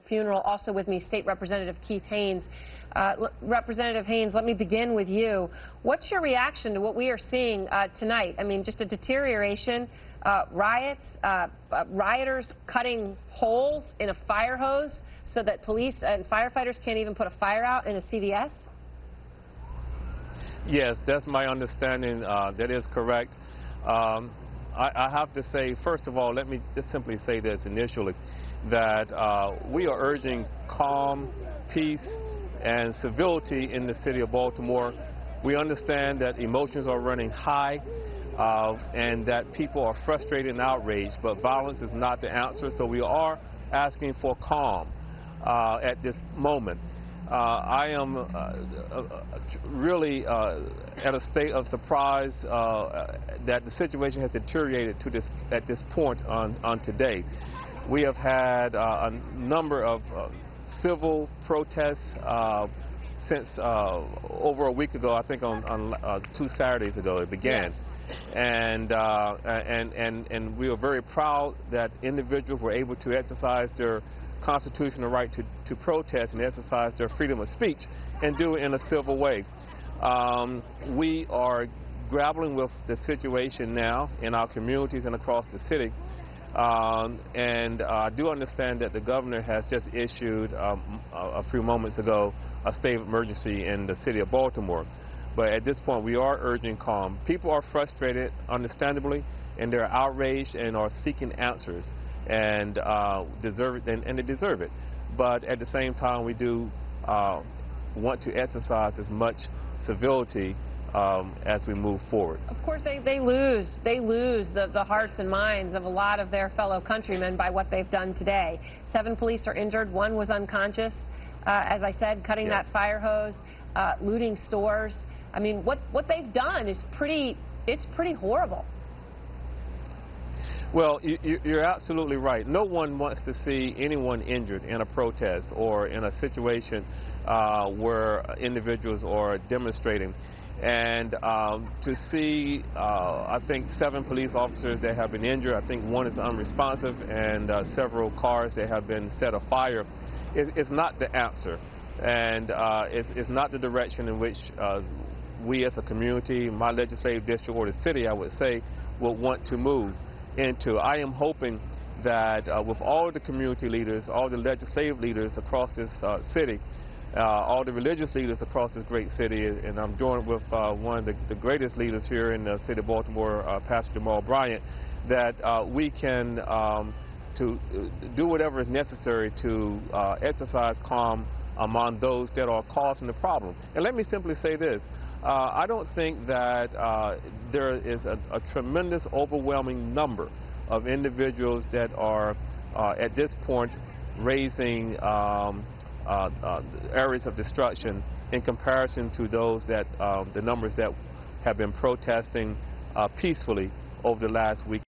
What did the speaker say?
funeral. Also with me, State Representative Keith Haynes. Representative Haynes, let me begin with you. What's your reaction to what we are seeing tonight? I mean, just a deterioration, riots, rioters cutting holes in a fire hose so that police and firefighters can't even put a fire out in a CVS? Yes, that's my understanding. That is correct. I have to say, first of all, let me just simply say this initially, that we are urging calm, peace, and civility in the city of Baltimore. We understand that emotions are running high and that people are frustrated and outraged, but violence is not the answer, so we are asking for calm at this moment. I am really at a state of surprise that the situation has deteriorated to at this point on today. We have had a number of civil protests since over a week ago. I think on 2 Saturdays ago it began. Yes. And we are very proud that individuals were able to exercise their constitutional right to protest and exercise their freedom of speech and do it in a civil way. We are grappling with the situation now in our communities and across the city. And I do understand that the governor has just issued a few moments ago a state of emergency in the city of Baltimore. But at this point, we are urging calm. People are frustrated, understandably, and they're outraged and are seeking answers, and deserve it, and they deserve it. But at the same time, we do want to exercise as much civility as we move forward. Of course, they lose the hearts and minds of a lot of their fellow countrymen by what they've done today. 7 police are injured. 1 was unconscious, as I said, cutting that fire hose, looting stores. I mean, what they've done is pretty horrible. Well, you're absolutely right. No one wants to see anyone injured in a protest or in a situation where individuals are demonstrating. And to see, I think, 7 police officers that have been injured, I think 1 is unresponsive, and several cars that have been set afire, is not the answer. And it's not the direction in which we as a community, my legislative district, or the city, I would say, will want to move into. I am hoping that with all the community leaders, all the legislative leaders across this city, all the religious leaders across this great city, and I'm joined with one of the greatest leaders here in the city of Baltimore, Pastor Jamal Bryant, that we can to do whatever is necessary to exercise calm among those that are causing the problem. And let me simply say this. I don't think that there is a tremendous, overwhelming number of individuals that are at this point raising areas of destruction in comparison to those that the numbers that have been protesting peacefully over the last week.